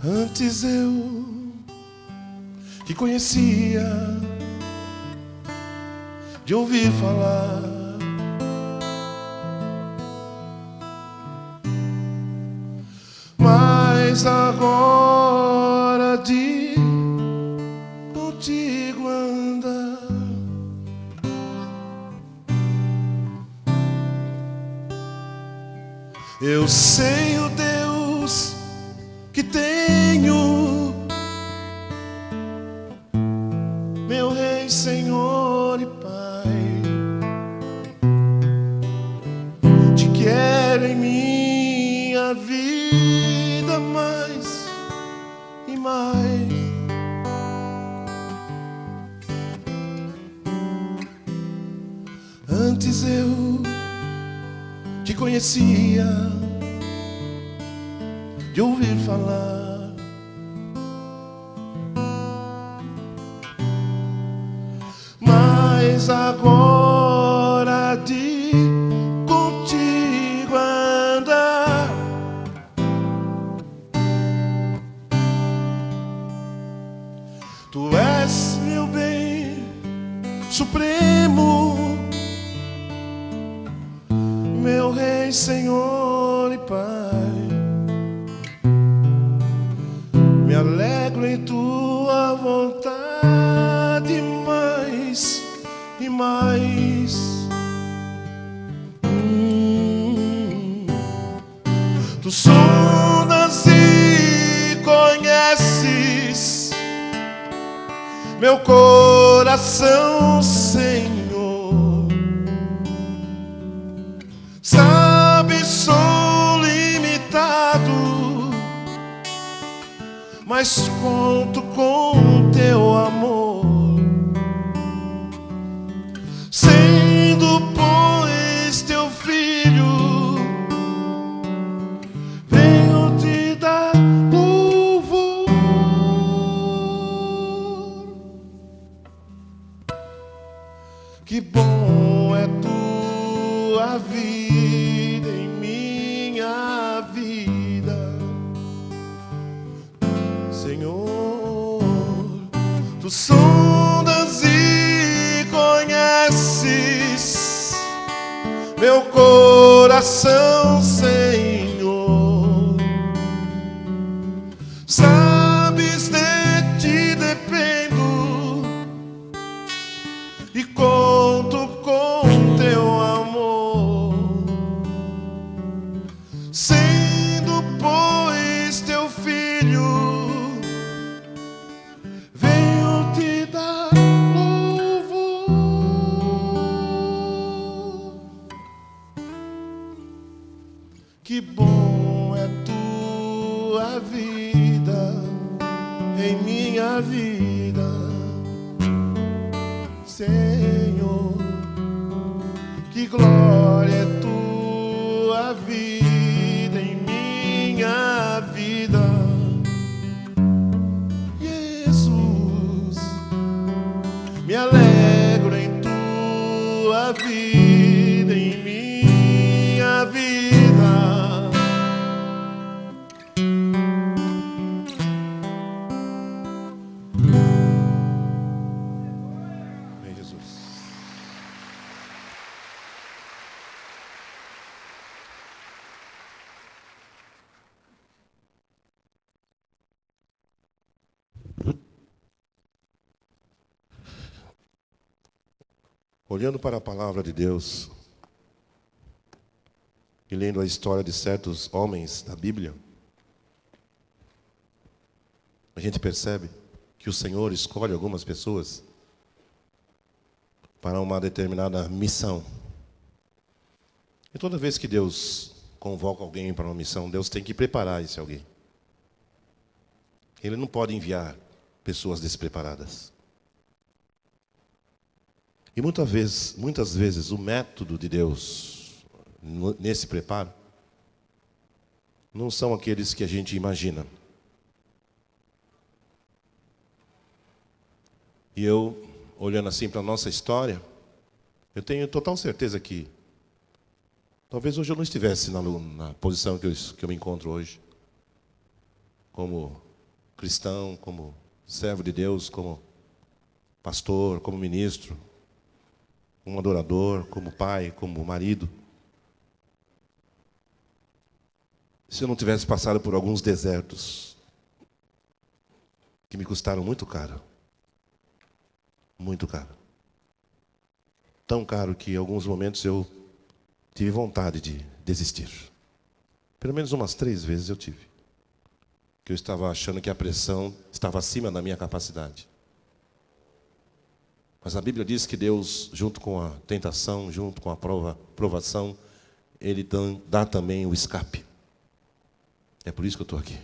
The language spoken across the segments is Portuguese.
Antes eu te conhecia de ouvir falar, mas agora de contigo andar, eu sei o Deus que tenho, meu Rei, Senhor e Pai. Te quero em minha vida mais e mais. Antes eu te conhecia de ouvir falar, mas agora de contigo andar, tu és meu bem supremo, meu Rei, Senhor e Pai. Me alegro em tua vontade mais e mais. Tu sondas e conheces meu coração, Senhor. Sabe, sou limitado, mas conto com teu amor. Sendo, pois, teu filho, venho te dar louvor. Que bom é tua vida em minha vida, Senhor. Tu sondas e conheces meu coração, Senhor. Sabes, de ti dependo e conto com teu amor. Sendo, pois, teu filho, venho te dar louvor. Que bom é tua vida em minha vida, Senhor. Que glória é tua vida em minha vida, Jesus. Me alegro em tua vida em minha vida. Amém, Jesus. Olhando para a palavra de Deus e lendo a história de certos homens da Bíblia, a gente percebe que o Senhor escolhe algumas pessoas para uma determinada missão. E toda vez que Deus convoca alguém para uma missão, Deus tem que preparar esse alguém. Ele não pode enviar pessoas despreparadas. E muitas vezes o método de Deus nesse preparo não são aqueles que a gente imagina. E eu, olhando assim para a nossa história, eu tenho total certeza que talvez hoje eu não estivesse na posição que eu me encontro hoje, como cristão, como servo de Deus, como pastor, como ministro, como adorador, como pai, como marido, se eu não tivesse passado por alguns desertos que me custaram muito caro. Muito caro. Tão caro que em alguns momentos eu tive vontade de desistir. Pelo menos umas 3 vezes eu tive. Que eu estava achando que a pressão estava acima da minha capacidade. Mas a Bíblia diz que Deus, junto com a tentação, junto com a provação, Ele dá também o escape. É por isso que eu estou aqui.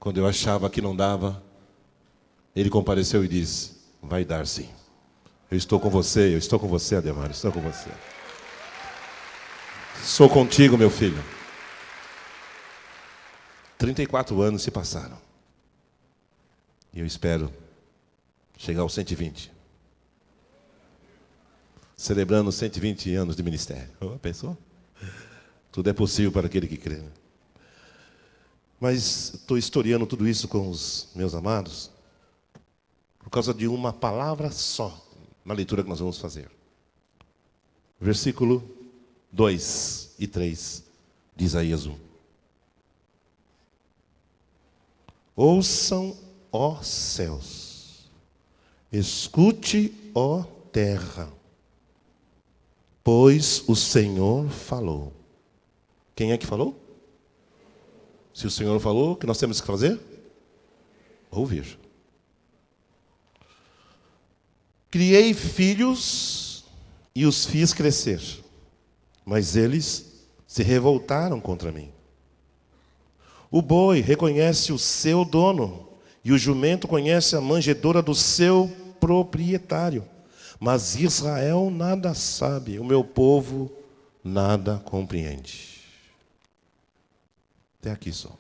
Quando eu achava que não dava, Ele compareceu e disse: vai dar sim. Eu estou com você, Ademar, estou com você. Sou contigo, meu filho. 34 anos se passaram. E eu espero chegar aos 120. Celebrando 120 anos de ministério. Oh, pensou? Tudo é possível para aquele que crê. Mas estou historiando tudo isso com os meus amados por causa de uma palavra só na leitura que nós vamos fazer. Versículo 2 e 3 de Isaías 1. Ouçam, ó céus, escute, ó terra, pois o Senhor falou. Quem é que falou? Se o Senhor falou, o que nós temos que fazer? Ouvir. Criei filhos e os fiz crescer, mas eles se revoltaram contra mim. O boi reconhece o seu dono, e o jumento conhece a manjedoura do seu proprietário. Mas Israel nada sabe, o meu povo nada compreende. Até aqui só.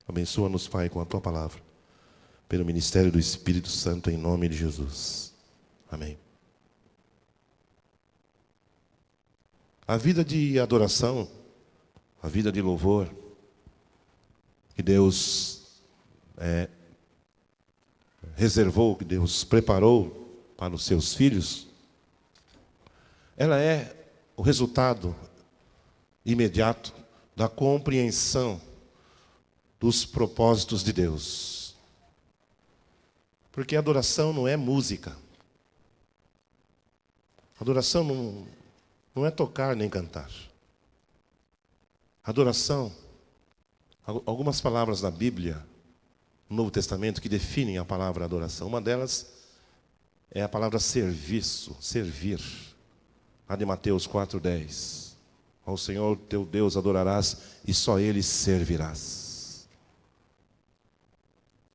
Abençoa-nos, Pai, com a Tua palavra, pelo ministério do Espírito Santo, em nome de Jesus. Amém. A vida de adoração, a vida de louvor, que Deus reservou, que Deus preparou para os seus filhos, ela é o resultado imediato da compreensão dos propósitos de Deus. Porque a adoração não é música. Adoração não é tocar nem cantar. Adoração, algumas palavras na Bíblia, no Novo Testamento, que definem a palavra adoração. Uma delas é a palavra serviço, servir. Lá de Mateus 4,10. Ao Senhor teu Deus adorarás e só Ele servirás.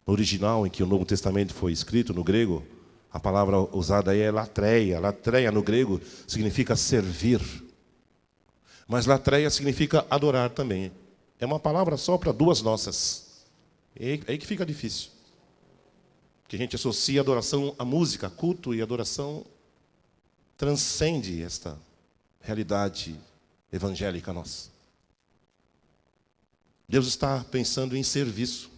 No original em que o Novo Testamento foi escrito, no grego, a palavra usada aí é latreia. Latreia no grego significa servir. Mas latreia significa adorar também. É uma palavra só para duas nossas. É aí que fica difícil. Porque a gente associa adoração à música, culto, e adoração transcende esta realidade evangélica nossa. Deus está pensando em serviço.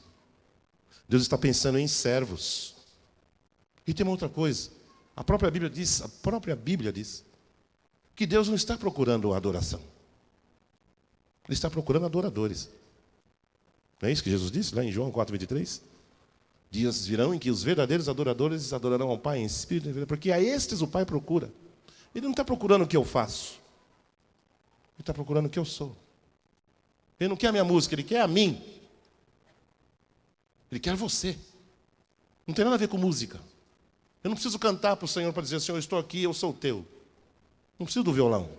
Deus está pensando em servos. E tem uma outra coisa. A própria Bíblia diz que Deus não está procurando adoração. Ele está procurando adoradores. Não é isso que Jesus disse lá em João 4,23? Dias virão em que os verdadeiros adoradores adorarão ao Pai em espírito e em verdade, porque a estes o Pai procura. Ele não está procurando o que eu faço. Ele está procurando o que eu sou. Ele não quer a minha música, Ele quer a mim. Ele quer você. Não tem nada a ver com música. Eu não preciso cantar para o Senhor para dizer: Senhor, eu estou aqui, eu sou teu. Não preciso do violão.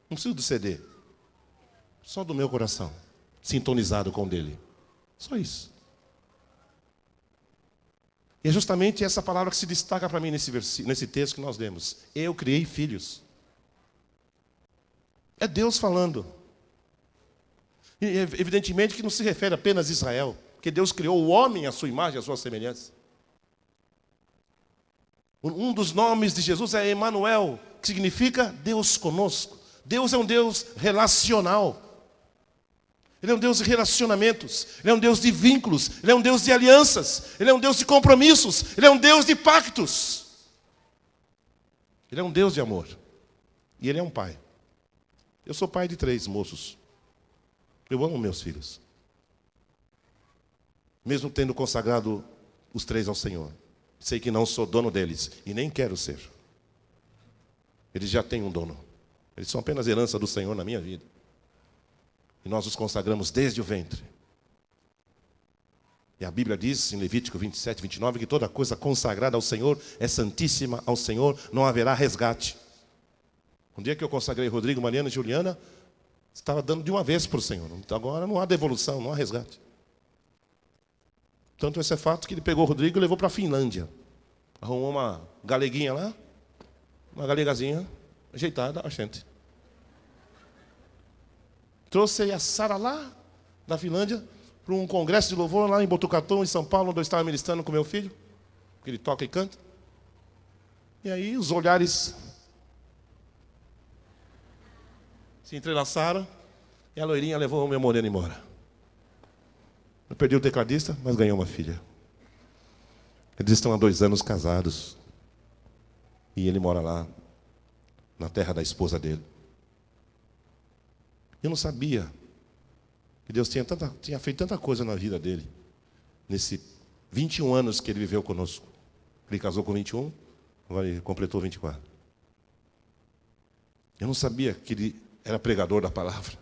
Não preciso do CD. Só do meu coração, sintonizado com o dele. Só isso. E é justamente essa palavra que se destaca para mim nesse texto que nós lemos. Eu criei filhos. É Deus falando. E evidentemente que não se refere apenas a Israel, porque Deus criou o homem à sua imagem, à sua semelhança. Um dos nomes de Jesus é Emanuel, que significa Deus conosco. Deus é um Deus relacional. Ele é um Deus de relacionamentos, Ele é um Deus de vínculos, Ele é um Deus de alianças, Ele é um Deus de compromissos, Ele é um Deus de pactos. Ele é um Deus de amor. E Ele é um pai. Eu sou pai de 3 moços. Eu amo meus filhos. Mesmo tendo consagrado os 3 ao Senhor. Sei que não sou dono deles e nem quero ser. Eles já têm um dono. Eles são apenas herança do Senhor na minha vida. E nós os consagramos desde o ventre. E a Bíblia diz, em Levítico 27, 29, que toda coisa consagrada ao Senhor é santíssima ao Senhor, não haverá resgate. Um dia que eu consagrei Rodrigo, Mariana e Juliana, estava dando de uma vez para o Senhor. Então agora não há devolução, não há resgate. Tanto esse é fato que ele pegou o Rodrigo e levou para a Finlândia. Arrumou uma galeguinha lá, uma galegazinha, ajeitada, a gente. Trouxe a Sara lá da Finlândia para um congresso de louvor lá em Botucatu, em São Paulo, onde eu estava ministrando com meu filho, que ele toca e canta. E aí os olhares se entrelaçaram e a loirinha levou o meu moreno embora. Eu perdi o tecladista, mas ganhei uma filha. Eles estão há 2 anos casados. E ele mora lá, na terra da esposa dele. Eu não sabia que Deus tinha feito tanta coisa na vida dele. Nesses 21 anos que ele viveu conosco. Ele casou com 21, agora ele completou 24. Eu não sabia que ele era pregador da palavra.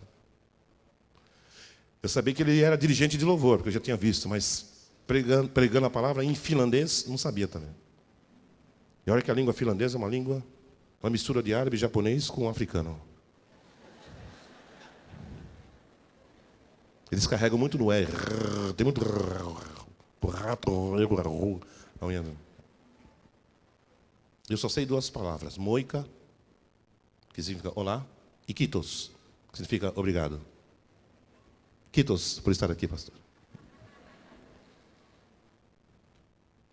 Eu sabia que ele era dirigente de louvor, porque eu já tinha visto, mas pregando a palavra em finlandês, não sabia também. E olha que a língua finlandesa é uma mistura de árabe e japonês com africano. Eles carregam muito no R. Tem muito... Eu só sei 2 palavras. Moika, que significa olá, e kitos, que significa obrigado. Kitos, por estar aqui, pastor.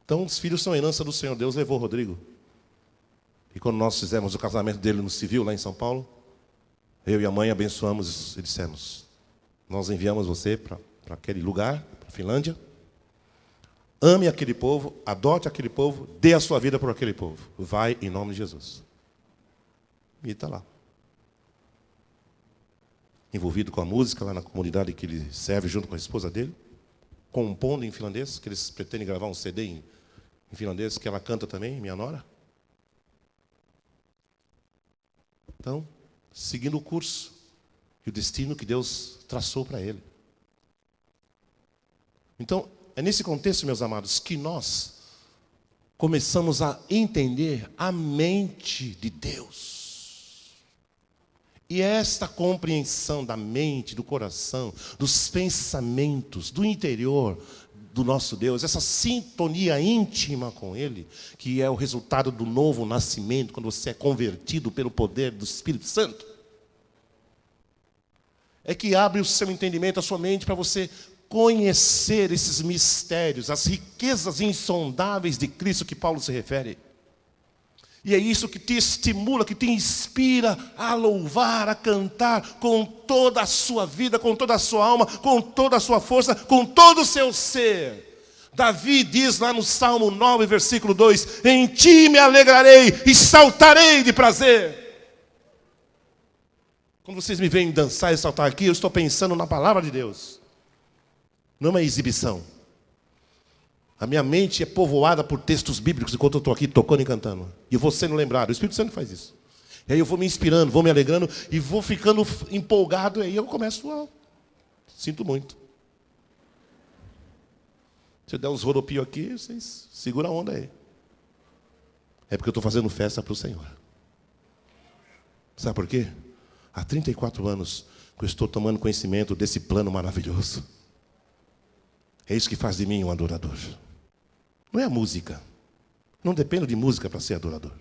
Então, os filhos são herança do Senhor. Deus levou o Rodrigo. E quando nós fizemos o casamento dele no civil, lá em São Paulo, eu e a mãe abençoamos e dissemos: nós enviamos você para aquele lugar, para a Finlândia. Ame aquele povo, adote aquele povo, dê a sua vida por aquele povo. Vai em nome de Jesus. E está lá. Envolvido com a música lá na comunidade que ele serve junto com a esposa dele, compondo em finlandês, que eles pretendem gravar um CD em finlandês, que ela canta também, minha nora. Então, seguindo o curso e o destino que Deus traçou para ele. Então, é nesse contexto, meus amados, que nós começamos a entender a mente de Deus. E esta compreensão da mente, do coração, dos pensamentos, do interior do nosso Deus, essa sintonia íntima com Ele, que é o resultado do novo nascimento, quando você é convertido pelo poder do Espírito Santo, é que abre o seu entendimento, a sua mente, para você conhecer esses mistérios, as riquezas insondáveis de Cristo que Paulo se refere. E é isso que te estimula, que te inspira a louvar, a cantar com toda a sua vida, com toda a sua alma, com toda a sua força, com todo o seu ser. Davi diz lá no Salmo 9, versículo 2: em ti me alegrarei e saltarei de prazer. Quando vocês me veem dançar e saltar aqui, eu estou pensando na palavra de Deus. Não é uma exibição. A minha mente é povoada por textos bíblicos enquanto eu estou aqui tocando e cantando. E eu vou sendo lembrado. O Espírito Santo faz isso. E aí eu vou me inspirando, vou me alegrando e vou ficando empolgado. E aí eu começo a... Sinto muito. Se eu der uns rodopios aqui, vocês seguram a onda aí. É porque eu estou fazendo festa para o Senhor. Sabe por quê? Há 34 anos que eu estou tomando conhecimento desse plano maravilhoso. É isso que faz de mim um adorador. Não é a música. Não dependo de música para ser adorador.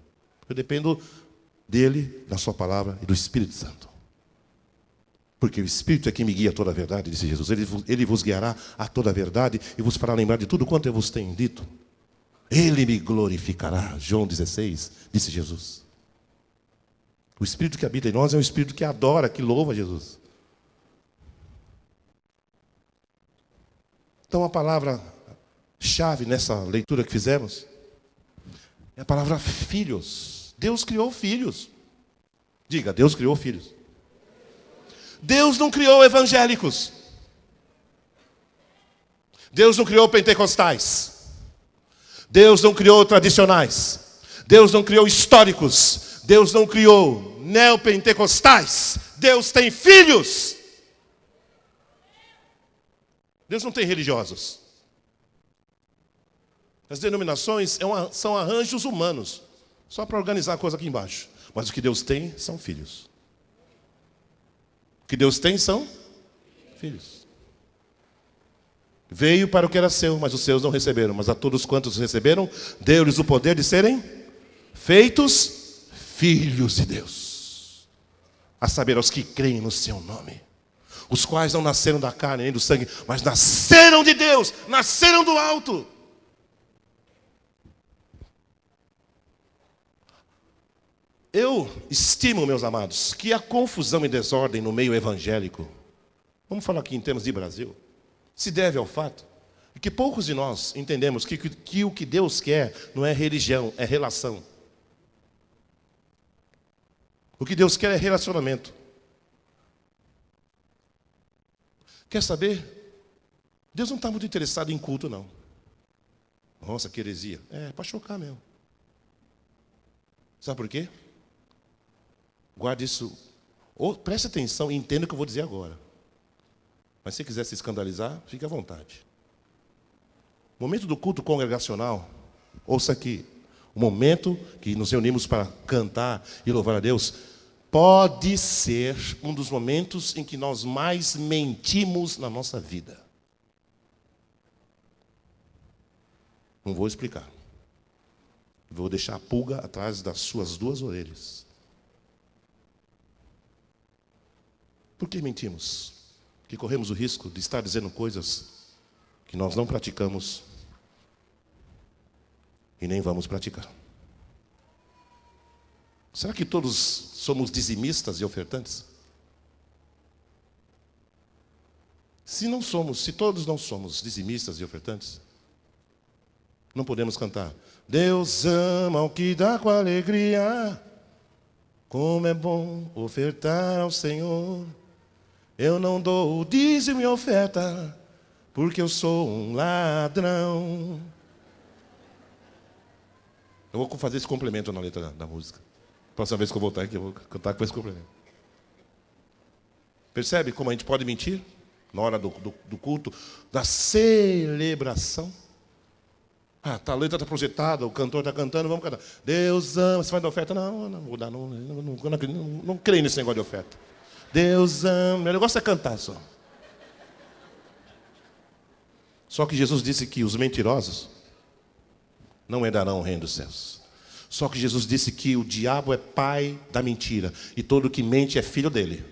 Eu dependo dele, da sua palavra e do Espírito Santo. Porque o Espírito é quem me guia a toda a verdade, disse Jesus. Ele vos guiará a toda a verdade e vos fará lembrar de tudo quanto eu vos tenho dito. Ele me glorificará. João 16, disse Jesus. O Espírito que habita em nós é um Espírito que adora, que louva Jesus. Então a palavra-chave nessa leitura que fizemos é a palavra filhos. Deus criou filhos. Diga, Deus criou filhos. Deus não criou evangélicos. Deus não criou pentecostais. Deus não criou tradicionais. Deus não criou históricos. Deus não criou neopentecostais. Deus tem filhos. Deus não tem religiosos. As denominações são arranjos humanos, só para organizar a coisa aqui embaixo. Mas o que Deus tem são filhos. O que Deus tem são filhos. Veio para o que era seu, mas os seus não receberam. Mas a todos quantos receberam, deu-lhes o poder de serem feitos filhos de Deus. A saber, aos que creem no seu nome. Os quais não nasceram da carne nem do sangue, mas nasceram de Deus, nasceram do alto. Eu estimo, meus amados, que a confusão e desordem no meio evangélico, vamos falar aqui em termos de Brasil, se deve ao fato de que poucos de nós entendemos que o que Deus quer não é religião, é relação. O que Deus quer é relacionamento. Quer saber? Deus não está muito interessado em culto, não. Nossa, que heresia. É para chocar mesmo. Sabe por quê? Guarde isso. Ou preste atenção e entenda o que eu vou dizer agora. Mas se quiser se escandalizar, fique à vontade. O momento do culto congregacional, ouça aqui. O momento que nos reunimos para cantar e louvar a Deus, pode ser um dos momentos em que nós mais mentimos na nossa vida. Não vou explicar. Vou deixar a pulga atrás das suas duas orelhas. Por que mentimos? Porque corremos o risco de estar dizendo coisas que nós não praticamos e nem vamos praticar. Será que todos somos dizimistas e ofertantes? Se todos não somos dizimistas e ofertantes, não podemos cantar. Deus ama o que dá com alegria, como é bom ofertar ao Senhor. Eu não dou o dízimo e oferta, porque eu sou um ladrão. Eu vou fazer esse complemento na letra da música. Próxima vez que eu voltar aqui, eu vou cantar com esse complemento. Percebe como a gente pode mentir? Na hora do culto, da celebração. A letra está projetada, o cantor está cantando, vamos cantar. Deus ama, você vai dar oferta? Não vou dar, não creio nesse negócio de oferta. Deus ama, meu negócio é cantar só. Só que Jesus disse que os mentirosos não herdarão o reino dos céus. Só que Jesus disse que o diabo é pai da mentira, e todo que mente é filho dele.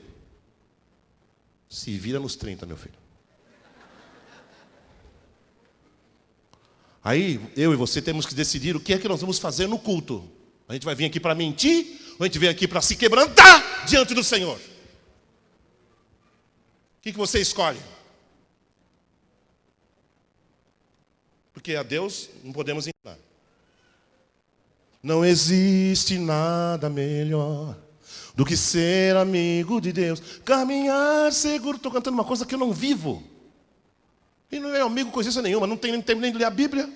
Se vira nos 30, meu filho. Aí, eu e você temos que decidir o que é que nós vamos fazer no culto. A gente vai vir aqui para mentir, ou a gente vem aqui para se quebrantar diante do Senhor? O que você escolhe? Porque a Deus não podemos enganar. Não existe nada melhor do que ser amigo de Deus. Caminhar seguro. Estou cantando uma coisa que eu não vivo. E não é amigo coisa nenhuma. Não tem nem tempo nem de ler a Bíblia.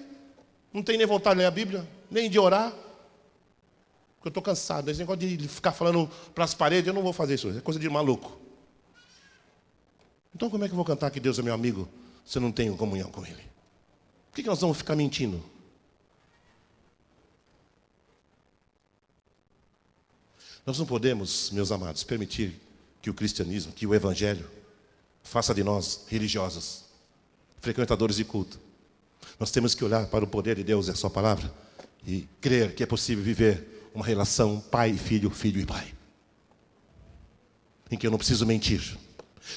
Não tem nem vontade de ler a Bíblia. Nem de orar. Porque eu estou cansado. Esse negócio de ficar falando para as paredes, eu não vou fazer isso. É coisa de maluco. Então como é que eu vou cantar que Deus é meu amigo se eu não tenho comunhão com Ele? Por que nós vamos ficar mentindo? Nós não podemos, meus amados, permitir que o cristianismo, que o evangelho, faça de nós religiosos, frequentadores de culto. Nós temos que olhar para o poder de Deus e a sua palavra e crer que é possível viver uma relação pai e filho, filho e pai. Em que eu não preciso mentir,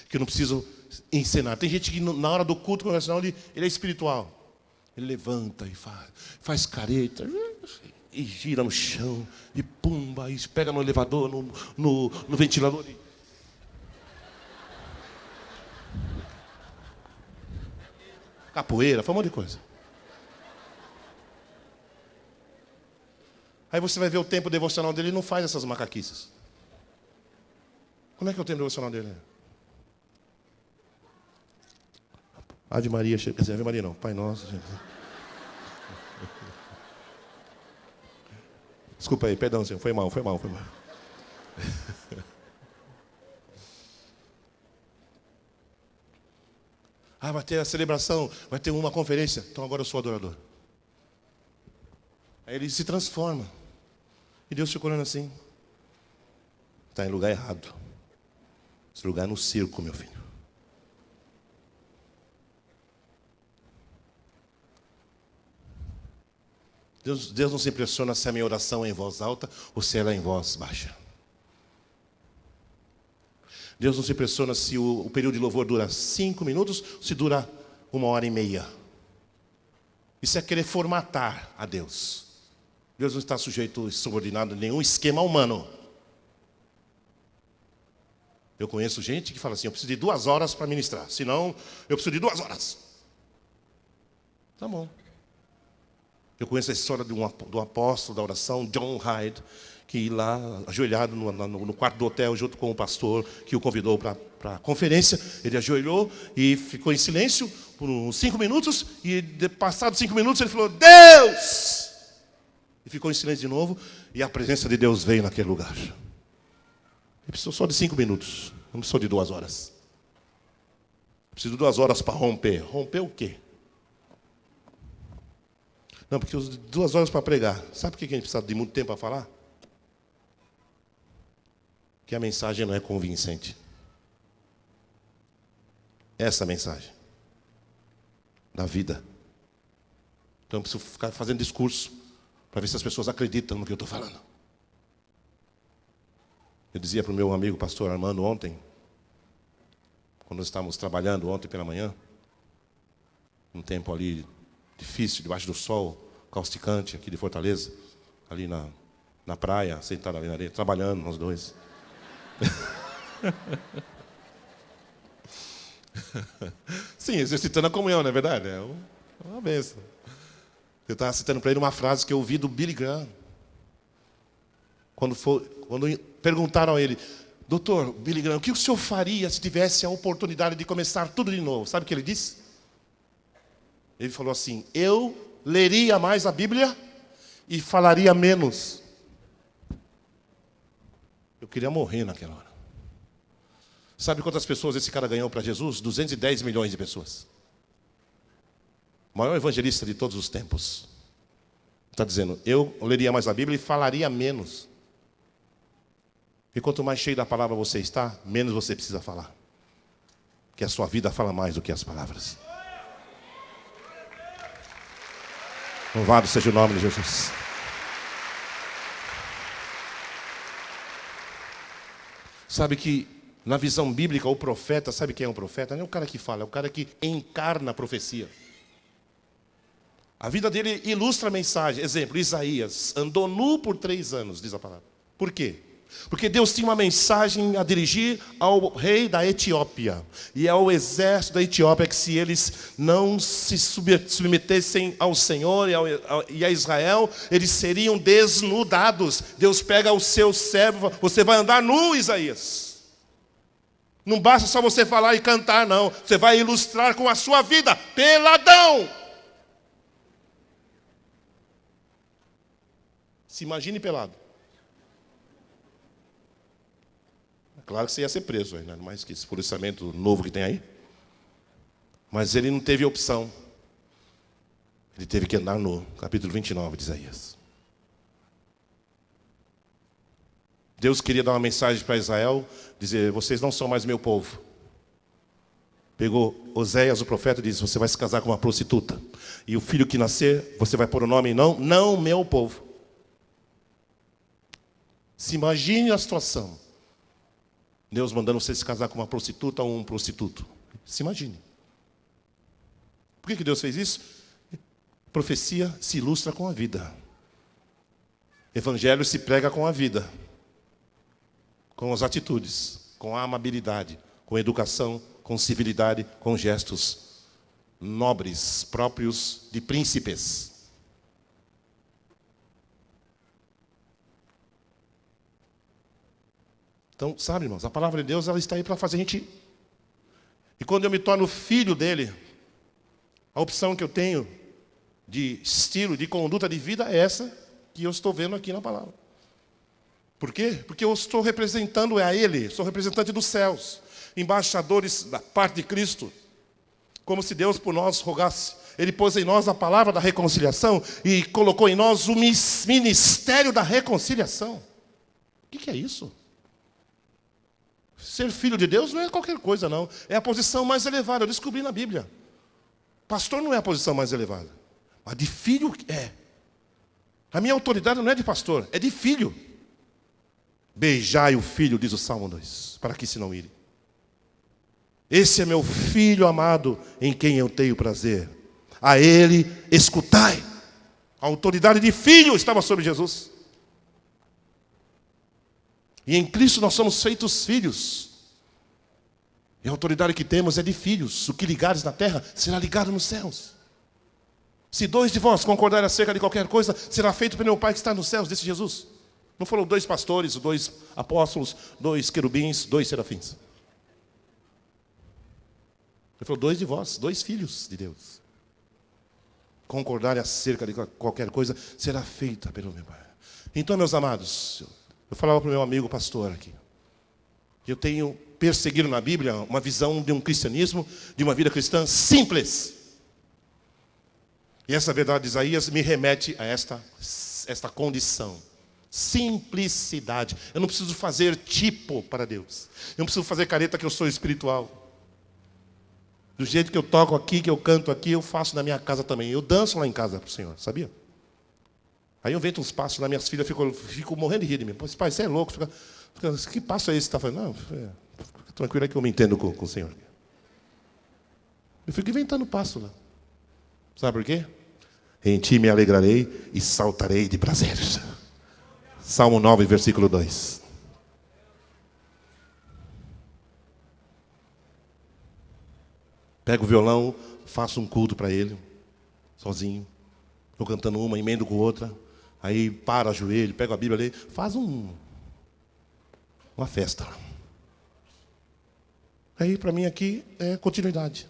que eu não preciso ensinar. Tem gente que na hora do culto congregacional ele é espiritual. Ele levanta e faz careta, e gira no chão, e pumba, e pega no elevador, no ventilador. capoeira, foi um monte de coisa. Aí você vai ver o tempo devocional dele, ele não faz essas macaquices. Como é que é o tempo devocional dele? Ave Maria, quer dizer, Ave Maria não, Pai Nosso. Gente. Desculpa aí, perdão, senhor, foi mal. Ah, vai ter a celebração, vai ter uma conferência, então agora eu sou adorador. Aí ele se transforma. E Deus fica olhando assim. Está em lugar errado. Esse lugar é no circo, meu filho. Deus não se impressiona se a minha oração é em voz alta ou se ela é em voz baixa. Deus não se impressiona se o período de louvor dura 5 minutos ou se dura 1h30. Isso é querer formatar a Deus. Deus não está sujeito e subordinado a nenhum esquema humano. Eu conheço gente que fala assim, eu preciso de 2 horas para ministrar, senão eu preciso de 2 horas. Tá bom. Eu conheço a história do apóstolo da oração, John Hyde, que lá, ajoelhado no quarto do hotel, junto com o pastor que o convidou para a conferência, ele ajoelhou e ficou em silêncio por uns 5 minutos, e passados 5 minutos ele falou, Deus! E ficou em silêncio de novo, e a presença de Deus veio naquele lugar. Ele precisou só de 5 minutos, não precisou de 2 horas. Preciso de 2 horas para romper. Romper o quê? Não, porque 2 horas para pregar. Sabe por que a gente precisa de muito tempo para falar? Que a mensagem não é convincente. Essa é a mensagem da vida. Então eu preciso ficar fazendo discurso para ver se as pessoas acreditam no que eu estou falando. Eu dizia para o meu amigo pastor Armando ontem, quando nós estávamos trabalhando ontem pela manhã, um tempo ali difícil, debaixo do sol, causticante aqui de Fortaleza, ali na praia, sentado ali na areia, trabalhando nós dois. Sim, exercitando a comunhão, não é verdade? É uma bênção. Eu estava citando para ele uma frase que eu ouvi do Billy Graham. Quando perguntaram a ele, doutor Billy Graham, o que o senhor faria se tivesse a oportunidade de começar tudo de novo? Sabe o que ele disse? Ele falou assim, eu leria mais a Bíblia e falaria menos. Eu queria morrer naquela hora. Sabe quantas pessoas esse cara ganhou para Jesus? 210 milhões de pessoas. O maior evangelista de todos os tempos. Está dizendo, eu leria mais a Bíblia e falaria menos. E quanto mais cheio da palavra você está, menos você precisa falar. Que a sua vida fala mais do que as palavras. Louvado seja o nome de Jesus. Sabe que na visão bíblica o profeta, sabe quem é um profeta? Não é o cara que fala, é o cara que encarna a profecia. A vida dele ilustra a mensagem. Exemplo, Isaías andou nu por 3 anos, diz a palavra. Por quê? Porque Deus tinha uma mensagem a dirigir ao rei da Etiópia. E ao exército da Etiópia, que se eles não se submetessem ao Senhor e a Israel, eles seriam desnudados. Deus pega o seu servo, você vai andar nu, Isaías. Não basta só você falar e cantar, não. Você vai ilustrar com a sua vida, peladão. Se imagine pelado. É claro que você ia ser preso, ainda mais que esse policiamento novo que tem aí. Mas ele não teve opção. Ele teve que andar nu. Capítulo 29 de Isaías. Deus queria dar uma mensagem para Israel, dizer, vocês não são mais meu povo. Pegou Oséias, o profeta, e disse, você vai se casar com uma prostituta. E o filho que nascer, você vai pôr o nome, não meu povo. Se imagine a situação. Deus mandando você se casar com uma prostituta ou um prostituto. Se imagine. Por que Deus fez isso? Profecia se ilustra com a vida. Evangelho se prega com a vida. Com as atitudes, com a amabilidade, com a educação, com civilidade, com gestos. nobres, próprios de príncipes. Então, sabe, irmãos, a palavra de Deus, ela está aí para fazer a gente... E quando eu me torno filho dele, a opção que eu tenho de estilo, de conduta de vida é essa que eu estou vendo aqui na palavra. Por quê? Porque eu estou representando a ele, sou representante dos céus, embaixadores da parte de Cristo, como se Deus por nós rogasse. Ele pôs em nós a palavra da reconciliação e colocou em nós o ministério da reconciliação. O que é isso? Ser filho de Deus não é qualquer coisa, não. É a posição mais elevada. Eu descobri na Bíblia. Pastor não é a posição mais elevada. Mas de filho é. A minha autoridade não é de pastor, é de filho. Beijai o filho, diz o Salmo 2, para que se não ire. Esse é meu filho amado, em quem eu tenho prazer. A ele escutai. A autoridade de filho estava sobre Jesus. E em Cristo nós somos feitos filhos. E a autoridade que temos é de filhos. O que ligares na terra será ligado nos céus. Se 2 de vós concordarem acerca de qualquer coisa, será feito pelo meu Pai que está nos céus, disse Jesus. Não foram 2 pastores, 2 apóstolos, 2 querubins, 2 serafins. Ele falou: 2 de vós, 2 filhos de Deus. Concordarem acerca de qualquer coisa, será feita pelo meu Pai. Então, meus amados, eu falava para o meu amigo pastor aqui, que eu tenho perseguido na Bíblia uma visão de um cristianismo, de uma vida cristã simples. E essa verdade de Isaías me remete a esta condição. Simplicidade. Eu não preciso fazer tipo para Deus. Eu não preciso fazer careta que eu sou espiritual. Do jeito que eu toco aqui, que eu canto aqui, eu faço na minha casa também. Eu danço lá em casa para o Senhor, sabia? Aí eu invento uns passos nas minhas filhas, fico morrendo de rir de mim. Pai, você é louco. Que passo é esse que você está fazendo? Não, fica tranquilo aí que eu me entendo com o Senhor. Eu fico inventando passo lá. Sabe por quê? Em ti me alegrarei e saltarei de prazer. Salmo 9, versículo 2. Pego o violão, faço um culto para ele, sozinho. Estou cantando uma, emendo com outra. Aí para, ajoelho, pego a Bíblia ali, faz uma festa. Aí para mim aqui é continuidade.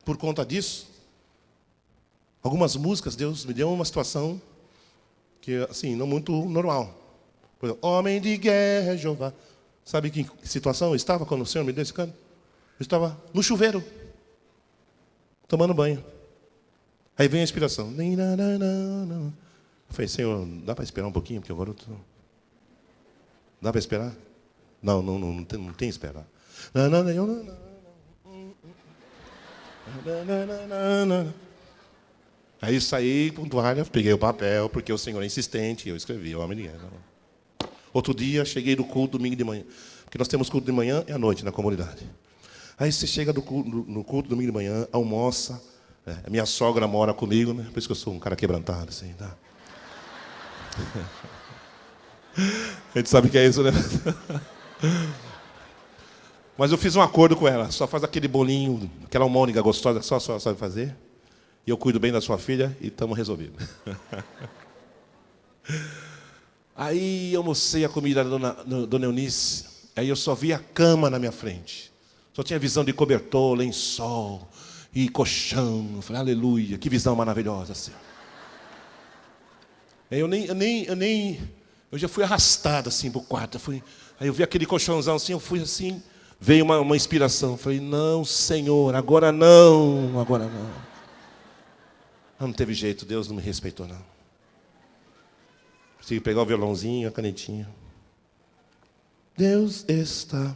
Por conta disso, algumas músicas, Deus me deu uma situação que, assim, não muito normal. Por exemplo, homem de guerra, Jeová. Sabe que situação eu estava quando o Senhor me deu esse canto? Eu estava no chuveiro, tomando banho. Aí vem a inspiração. Eu falei: Senhor, dá para esperar um pouquinho? Porque agora eu tô... Dá para esperar? Não tem esperar. Aí saí com toalha, peguei o papel, porque o Senhor é insistente, e eu escrevi, homem de guerra. Outro dia, cheguei do culto domingo de manhã, porque nós temos culto de manhã e à noite na comunidade. Aí você chega no culto domingo de manhã, almoça, a minha sogra mora comigo, né? Por isso que eu sou um cara quebrantado, assim, tá? A gente sabe que é isso, né? Mas eu fiz um acordo com ela. Só faz aquele bolinho, aquela almôndega gostosa, só sabe fazer. E eu cuido bem da sua filha e estamos resolvidos. Aí eu almocei a comida da dona Eunice. Aí eu só vi a cama na minha frente. Só tinha visão de cobertor, lençol e colchão. Eu falei: aleluia, que visão maravilhosa, Senhor. Aí eu já fui arrastado assim para o quarto. Aí eu vi aquele colchãozão assim, eu fui assim. Veio uma inspiração. Falei: não, Senhor, agora não. Não teve jeito, Deus não me respeitou, não. Preciso pegar o violãozinho, a canetinha. Deus está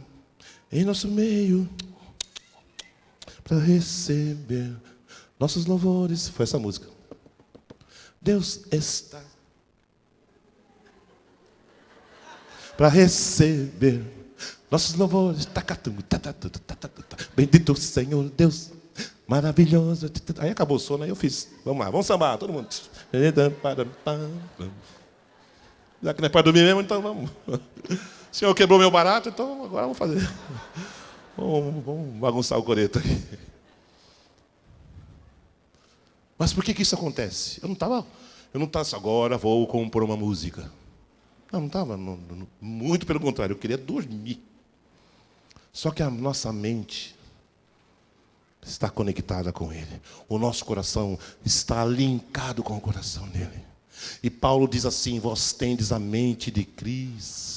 em nosso meio para receber nossos louvores. Foi essa música. Deus está para receber nossos louvores. Bendito Senhor Deus, maravilhoso. Aí acabou o sono, aí eu fiz. Vamos lá, vamos sambar, todo mundo. Já que não é para dormir mesmo, então vamos. O senhor quebrou meu barato, então agora vamos fazer. Vamos bagunçar o coreto aqui. Mas por que isso acontece? Eu não estava agora vou compor uma música. Não estava. Muito pelo contrário, eu queria dormir. Só que a nossa mente está conectada com Ele. O nosso coração está linkado com o coração dele. E Paulo diz assim, vós tendes a mente de Cristo.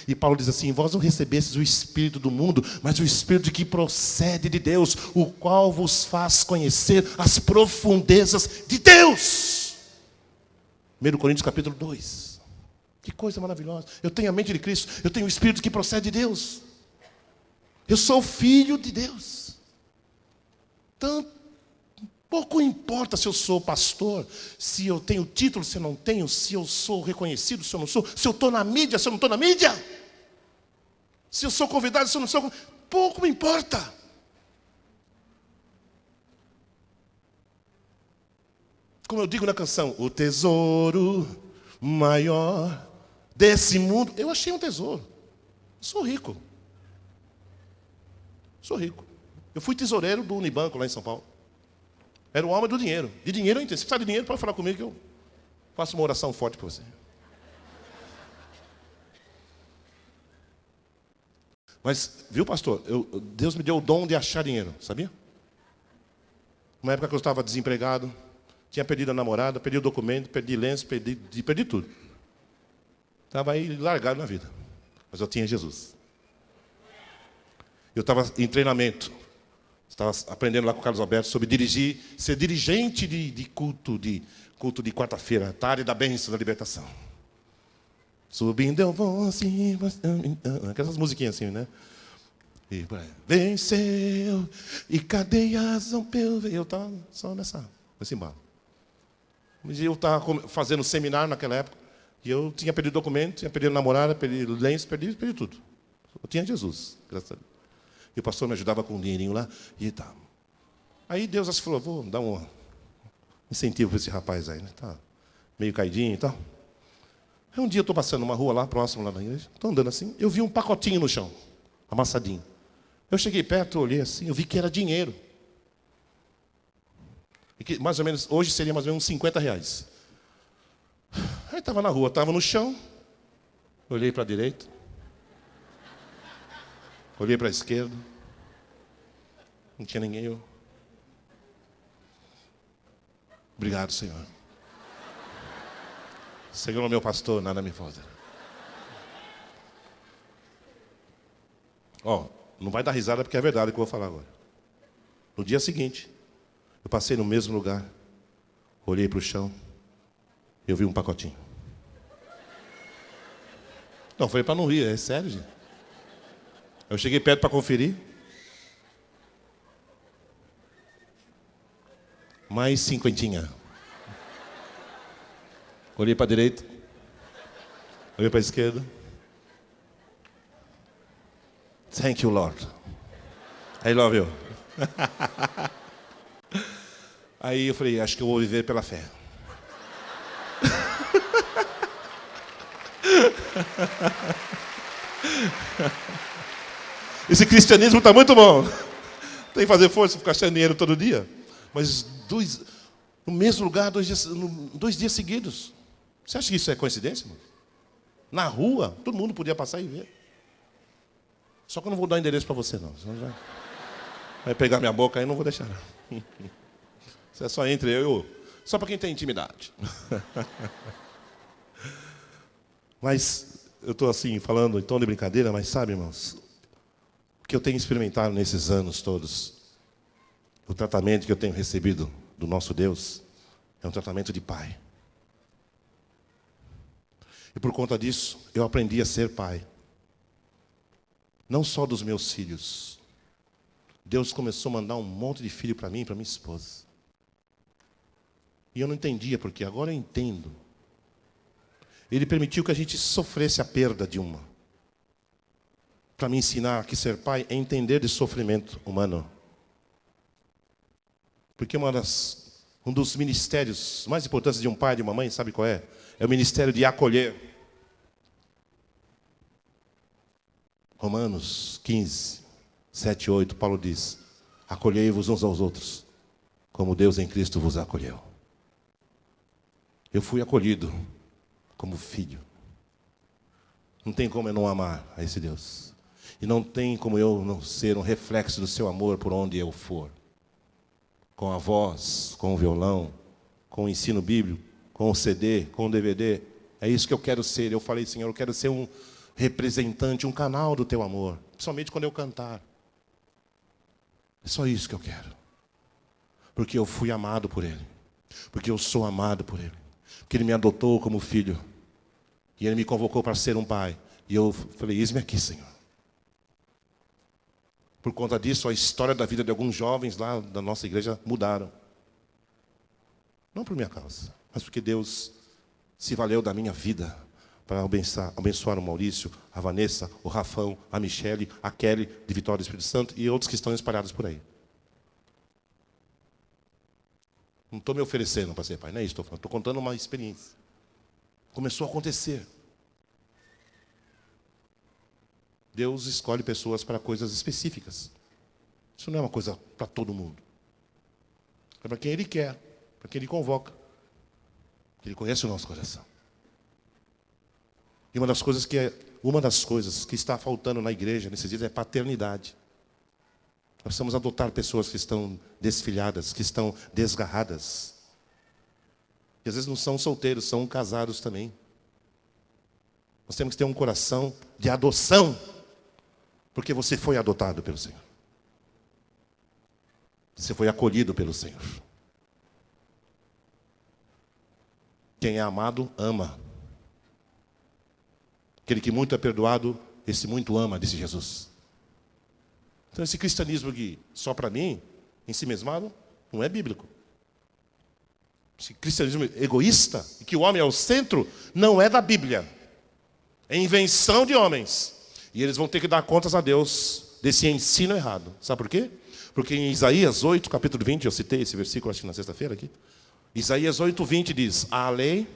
E Paulo diz assim, vós não recebestes o Espírito do mundo, mas o Espírito que procede de Deus, o qual vos faz conhecer as profundezas de Deus. 1 Coríntios capítulo 2. Que coisa maravilhosa. Eu tenho a mente de Cristo, eu tenho o Espírito que procede de Deus. Eu sou filho de Deus. Tanto, pouco importa se eu sou pastor, se eu tenho título, se eu não tenho, se eu sou reconhecido, se eu não sou, se eu estou na mídia, se eu não estou na mídia, se eu sou convidado, se eu não sou convidado, pouco me importa. Como eu digo na canção, o tesouro maior desse mundo, eu achei um tesouro. Sou rico. Sou rico. Eu fui tesoureiro do Unibanco lá em São Paulo. Era o homem do dinheiro. De dinheiro eu entendo. Se precisar de dinheiro, pode falar comigo que eu faço uma oração forte para você. Mas, viu, pastor? Deus me deu o dom de achar dinheiro, sabia? Uma época que eu estava desempregado, tinha perdido a namorada, perdi o documento, perdi lenço, perdi tudo. Estava aí largado na vida. Mas eu tinha Jesus. Eu estava em treinamento. Estava aprendendo lá com o Carlos Alberto sobre dirigir, ser dirigente de culto de quarta-feira, tarde da bênção da libertação. Subindo eu vou assim, aquelas musiquinhas assim, né? E venceu e cadeias rompeu. Eu estava só nesse embalo. Eu estava fazendo seminário naquela época e eu tinha perdido documento, tinha perdido namorada, perdi lenço, perdi tudo. Eu tinha Jesus, graças a Deus. E o pastor me ajudava com um dinheirinho lá e tal. Aí Deus assim falou, vou dar um incentivo para esse rapaz aí, né? Tá meio caidinho e tal. Aí um dia eu estou passando uma rua lá, próximo lá da igreja, estou andando assim, eu vi um pacotinho no chão, amassadinho. Eu cheguei perto, olhei assim, eu vi que era dinheiro. E que, mais ou menos, hoje seria mais ou menos uns R$50. Aí estava na rua, estava no chão, olhei para a direita, olhei para a esquerda, não tinha ninguém. Eu... Obrigado, Senhor. Senhor é meu pastor, nada me falta. Não vai dar risada porque é verdade o que eu vou falar agora. No dia seguinte, eu passei no mesmo lugar, olhei para o chão, eu vi um pacotinho. Não, foi para não rir, é sério, gente. Eu cheguei perto para conferir. Mais 50. Olhei para a direita. Olhei para a esquerda. Thank you, Lord. I love you. Aí eu falei, acho que eu vou viver pela fé. Esse cristianismo está muito bom. Tem que fazer força, ficar achando dinheiro todo dia. Mas no mesmo lugar, 2 dias seguidos. Você acha que isso é coincidência, mano? Na rua, todo mundo podia passar e ver. Só que eu não vou dar endereço para você, não. Você vai pegar minha boca aí, não vou deixar, não. Você é só entre eu e eu. Só para quem tem intimidade. Mas eu estou assim, falando em tom de brincadeira, mas sabe, irmãos, o que eu tenho experimentado nesses anos todos, o tratamento que eu tenho recebido do nosso Deus, é um tratamento de pai. E por conta disso, eu aprendi a ser pai. Não só dos meus filhos. Deus começou a mandar um monte de filho para mim e para minha esposa. E eu não entendia porque, agora eu entendo. Ele permitiu que a gente sofresse a perda de uma. Para me ensinar que ser pai é entender de sofrimento humano. Porque um dos ministérios mais importantes de um pai e de uma mãe, sabe qual é? É o ministério de acolher. Romanos 15, 7 e 8, Paulo diz: acolhei-vos uns aos outros, como Deus em Cristo vos acolheu. Eu fui acolhido como filho. Não tem como eu não amar a esse Deus. E não tem como eu não ser um reflexo do seu amor por onde eu for. Com a voz, com o violão, com o ensino bíblico, com o CD, com o DVD. É isso que eu quero ser. Eu falei, Senhor, eu quero ser um representante, um canal do teu amor. Principalmente quando eu cantar. É só isso que eu quero. Porque eu fui amado por Ele. Porque eu sou amado por Ele. Porque Ele me adotou como filho. E Ele me convocou para ser um pai. E eu falei, eis-me aqui, Senhor. Por conta disso, a história da vida de alguns jovens lá da nossa igreja mudaram. Não por minha causa, mas porque Deus se valeu da minha vida para abençoar o Maurício, a Vanessa, o Rafão, a Michele, a Kelly, de Vitória do Espírito Santo e outros que estão espalhados por aí. Não estou me oferecendo para ser pai, não é isso que estou falando. Estou contando uma experiência. Começou a acontecer. Deus escolhe pessoas para coisas específicas. Isso não é uma coisa para todo mundo. É para quem Ele quer, para quem Ele convoca. Ele conhece o nosso coração. E uma das coisas que está faltando na igreja nesses dias é paternidade. Nós precisamos adotar pessoas que estão desfilhadas, que estão desgarradas. E às vezes não são solteiros, são casados também. Nós temos que ter um coração de adoção, porque você foi adotado pelo Senhor. Você foi acolhido pelo Senhor. Quem é amado, ama. Aquele que muito é perdoado, esse muito ama, disse Jesus. Então esse cristianismo aqui, só para mim, em si mesmado, não é bíblico. Esse cristianismo egoísta, e que o homem é o centro, não é da Bíblia. É invenção de homens. E eles vão ter que dar contas a Deus desse ensino errado. Sabe por quê? Porque em Isaías 8, capítulo 20, eu citei esse versículo, acho que na sexta-feira aqui. Isaías 8, 20 diz: a lei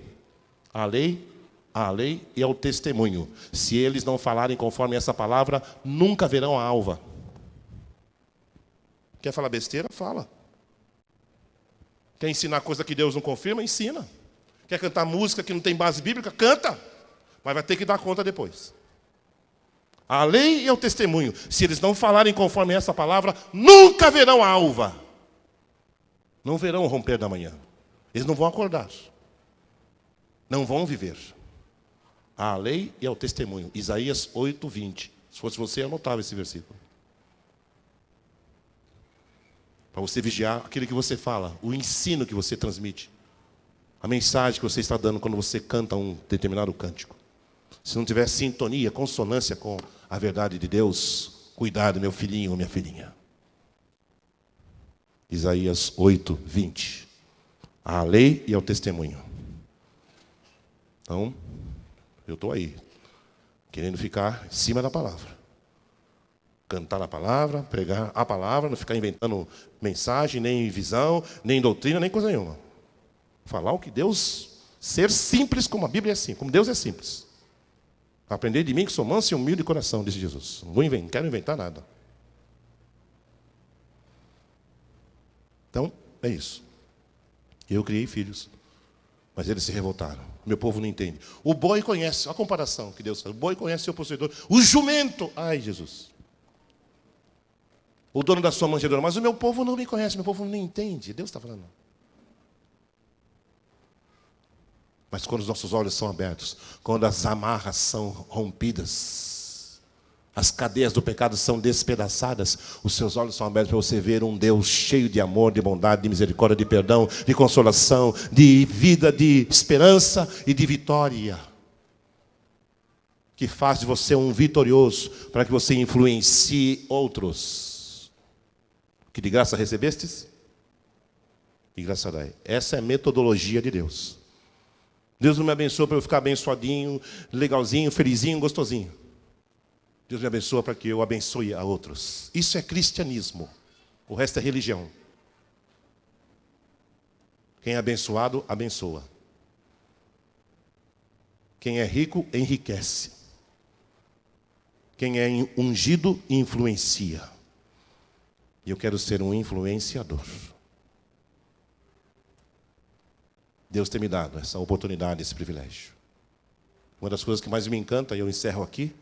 e ao testemunho. Se eles não falarem conforme essa palavra, nunca verão a alva. Quer falar besteira? Fala. Quer ensinar coisa que Deus não confirma? Ensina. Quer cantar música que não tem base bíblica? Canta. Mas vai ter que dar conta depois. A lei e ao testemunho. Se eles não falarem conforme essa palavra, nunca verão a alva. Não verão o romper da manhã. Eles não vão acordar. Não vão viver. A lei e ao testemunho. Isaías 8, 20. Se fosse você, eu anotava esse versículo. Para você vigiar aquilo que você fala, o ensino que você transmite, a mensagem que você está dando quando você canta um determinado cântico. Se não tiver sintonia, consonância com a verdade de Deus, cuidado, meu filhinho ou minha filhinha. Isaías 8, 20. À lei e ao testemunho. Então, eu estou aí, querendo ficar em cima da palavra. Cantar a palavra, pregar a palavra, não ficar inventando mensagem, nem visão, nem doutrina, nem coisa nenhuma. Falar o que Deus, ser simples como a Bíblia é simples, como Deus é simples. Aprender de mim que sou manso e humilde de coração, disse Jesus. Não quero inventar nada. Então, é isso. Eu criei filhos, mas eles se revoltaram. Meu povo não entende. O boi conhece, a comparação que Deus faz. O boi conhece seu possuidor. O jumento, ai Jesus. O dono da sua manjedoura. Mas o meu povo não me conhece, meu povo não entende. Deus está falando. Mas quando os nossos olhos são abertos, quando as amarras são rompidas, as cadeias do pecado são despedaçadas, os seus olhos são abertos para você ver um Deus cheio de amor, de bondade, de misericórdia, de perdão, de consolação, de vida, de esperança e de vitória. Que faz de você um vitorioso, para que você influencie outros. Que de graça recebestes? De graça dai. Essa é a metodologia de Deus. Deus não me abençoa para eu ficar abençoadinho, legalzinho, felizinho, gostosinho. Deus me abençoa para que eu abençoe a outros. Isso é cristianismo. O resto é religião. Quem é abençoado, abençoa. Quem é rico, enriquece. Quem é ungido, influencia. E eu quero ser um influenciador. Deus tem me dado essa oportunidade, esse privilégio. Uma das coisas que mais me encanta, e eu encerro aqui,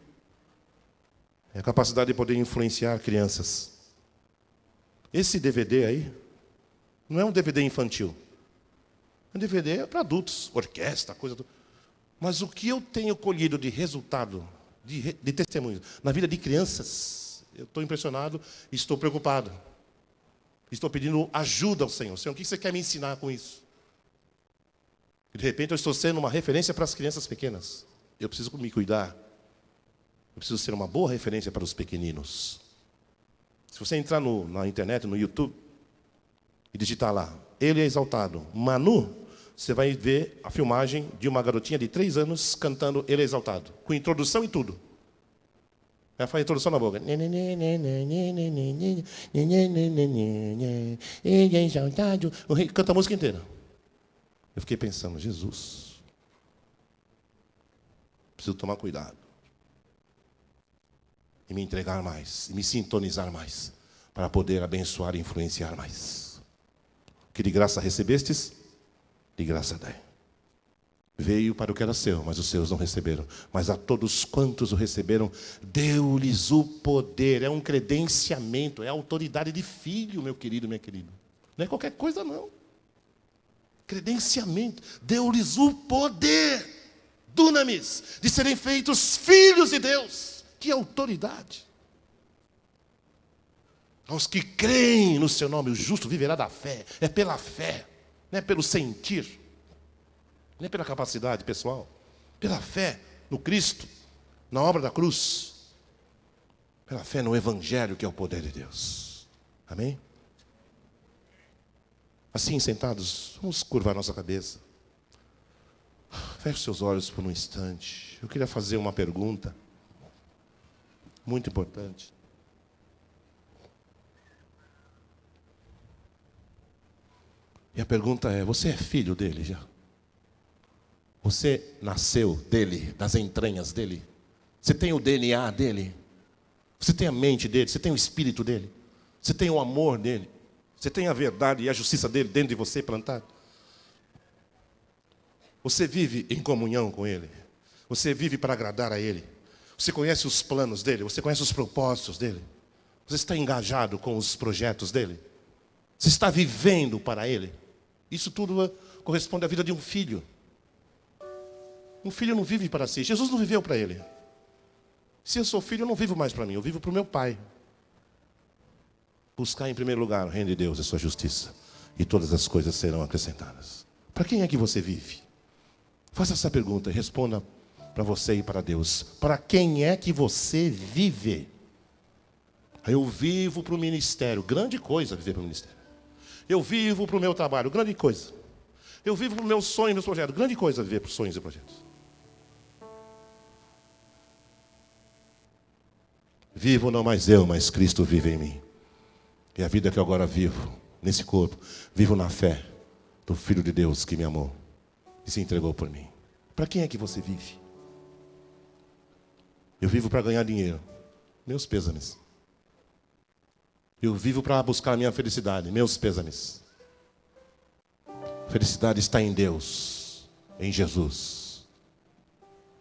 é a capacidade de poder influenciar crianças. Esse DVD aí, não é um DVD infantil. Um DVD é para adultos, orquestra, coisa do... Mas o que eu tenho colhido de resultado, de testemunho, na vida de crianças, eu estou impressionado e estou preocupado. Estou pedindo ajuda ao Senhor. Senhor, o que você quer me ensinar com isso? De repente eu estou sendo uma referência para as crianças pequenas. Eu preciso me cuidar. Eu preciso ser uma boa referência para os pequeninos. Se você entrar na internet, no YouTube, e digitar lá, Ele é exaltado, Manu, você vai ver a filmagem de uma garotinha de 3 anos cantando Ele é exaltado, com introdução e tudo. Ela faz a introdução na boca. Ele é exaltado. O rei canta a música inteira. Eu fiquei pensando, Jesus, preciso tomar cuidado. E me entregar mais, e me sintonizar mais, para poder abençoar e influenciar mais. O que de graça recebestes, de graça dai. Veio para o que era seu, mas os seus não receberam. Mas a todos quantos o receberam, deu-lhes o poder. É um credenciamento, é a autoridade de filho, meu querido, minha querida. Não é qualquer coisa, não. Credenciamento. Deu-lhes o poder, dunamis, de serem feitos filhos de Deus. Que autoridade. Aos que creem no seu nome, o justo viverá da fé. É pela fé, não é pelo sentir. Não é pela capacidade pessoal, pela fé no Cristo, na obra da cruz, pela fé no Evangelho, que é o poder de Deus. Amém? Assim, sentados, vamos curvar nossa cabeça. Feche seus olhos por um instante. Eu queria fazer uma pergunta muito importante. E a pergunta é: você é filho dele já? Você nasceu dele, das entranhas dele? Você tem o DNA dele? Você tem a mente dele? Você tem o espírito dele? Você tem o amor dele? Você tem a verdade e a justiça dele dentro de você plantado? Você vive em comunhão com ele? Você vive para agradar a ele? Você conhece os planos dele? Você conhece os propósitos dele? Você está engajado com os projetos dele? Você está vivendo para ele? Isso tudo corresponde à vida de um filho. Um filho não vive para si. Jesus não viveu para ele. Se eu sou filho, eu não vivo mais para mim. Eu vivo para o meu Pai. Buscar em primeiro lugar o reino de Deus e a sua justiça. E todas as coisas serão acrescentadas. Para quem é que você vive? Faça essa pergunta e responda para você e para Deus. Para quem é que você vive? Eu vivo para o ministério. Grande coisa viver para o ministério. Eu vivo para o meu trabalho. Grande coisa. Eu vivo para o meu sonho e meus projetos. Grande coisa viver para os sonhos e projetos. Vivo não mais eu, mas Cristo vive em mim. E a vida que eu agora vivo, nesse corpo, vivo na fé do Filho de Deus que me amou e se entregou por mim. Para quem é que você vive? Eu vivo para ganhar dinheiro. Meus pêsames. Eu vivo para buscar a minha felicidade. Meus pêsames. A felicidade está em Deus, em Jesus.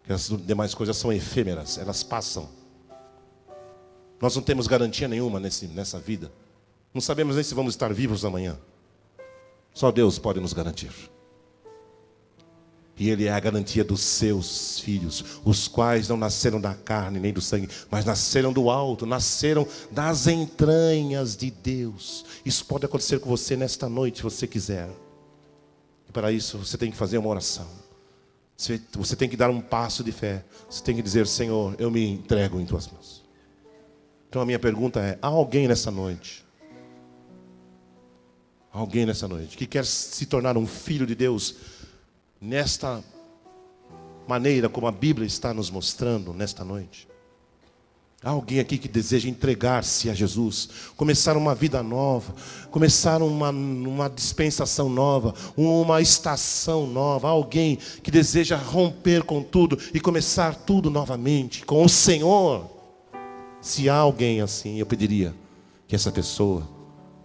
Que as demais coisas são efêmeras, elas passam. Nós não temos garantia nenhuma nessa vida. Não sabemos nem se vamos estar vivos amanhã. Só Deus pode nos garantir. E Ele é a garantia dos seus filhos, os quais não nasceram da carne nem do sangue, mas nasceram do alto, nasceram das entranhas de Deus. Isso pode acontecer com você nesta noite, se você quiser. E para isso você tem que fazer uma oração. Você tem que dar um passo de fé. Você tem que dizer: Senhor, eu me entrego em tuas mãos. Então a minha pergunta é: há alguém nessa noite? Alguém nessa noite que quer se tornar um filho de Deus nesta maneira como a Bíblia está nos mostrando nesta noite? Há alguém aqui que deseja entregar-se a Jesus, começar uma vida nova, começar uma dispensação nova, uma estação nova? Há alguém que deseja romper com tudo e começar tudo novamente com o Senhor? Se há alguém assim, eu pediria que essa pessoa,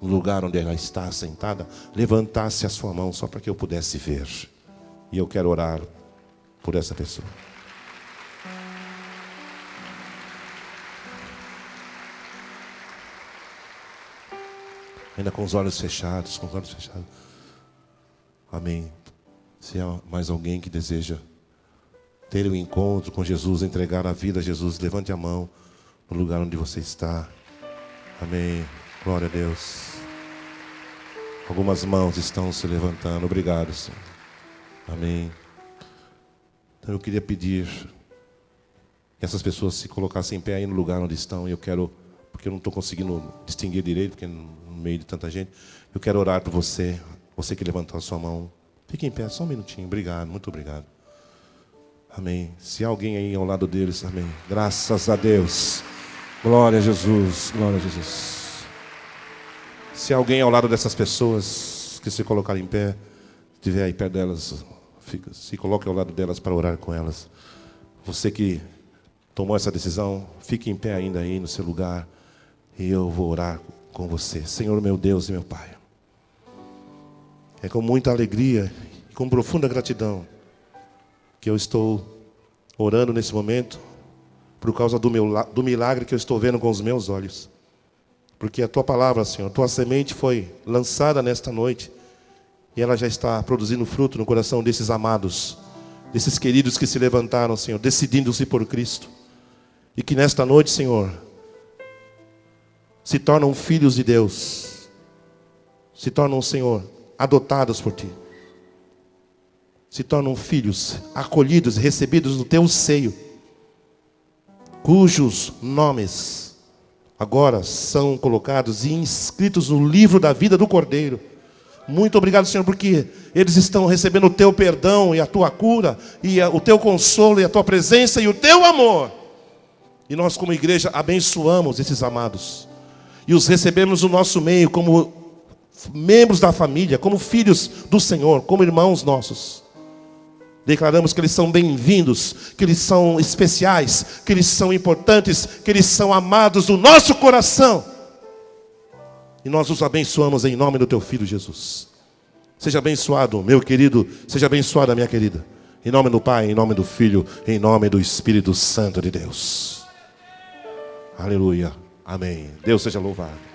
no lugar onde ela está sentada, levantasse a sua mão só para que eu pudesse ver. E eu quero orar por essa pessoa. Ainda com os olhos fechados, com os olhos fechados. Amém. Se há mais alguém que deseja ter um encontro com Jesus, entregar a vida a Jesus, levante a mão no lugar onde você está. Amém. Glória a Deus. Algumas mãos estão se levantando. Obrigado, Senhor. Amém. Então eu queria pedir que essas pessoas se colocassem em pé aí no lugar onde estão. E eu quero, porque eu não estou conseguindo distinguir direito, porque no meio de tanta gente, eu quero orar por você. Você que levantou a sua mão. Fique em pé, só um minutinho. Obrigado, muito obrigado. Amém. Se há alguém aí ao lado deles, amém. Graças a Deus. Glória a Jesus, glória a Jesus. Se há alguém ao lado dessas pessoas que se colocarem em pé, estiver aí perto delas, se coloque ao lado delas para orar com elas. Você que tomou essa decisão, fique em pé ainda aí no seu lugar e eu vou orar com você. Senhor meu Deus e meu Pai, é com muita alegria e com profunda gratidão que eu estou orando nesse momento por causa do milagre que eu estou vendo com os meus olhos. Porque a Tua palavra, Senhor, a Tua semente foi lançada nesta noite e ela já está produzindo fruto no coração desses amados, desses queridos que se levantaram, Senhor, decidindo-se por Cristo. E que nesta noite, Senhor, se tornam filhos de Deus, se tornam, Senhor, adotados por Ti. Se tornam filhos acolhidos, recebidos no Teu seio, cujos nomes agora são colocados e inscritos no livro da vida do Cordeiro. Muito obrigado, Senhor, porque eles estão recebendo o Teu perdão e a Tua cura, e o Teu consolo e a Tua presença e o Teu amor. E nós como igreja abençoamos esses amados e os recebemos no nosso meio como membros da família, como filhos do Senhor, como irmãos nossos. Declaramos que eles são bem-vindos, que eles são especiais, que eles são importantes, que eles são amados do nosso coração. E nós os abençoamos em nome do Teu Filho Jesus. Seja abençoado, meu querido, seja abençoada, minha querida. Em nome do Pai, em nome do Filho, em nome do Espírito Santo de Deus. Aleluia. Amém. Deus seja louvado.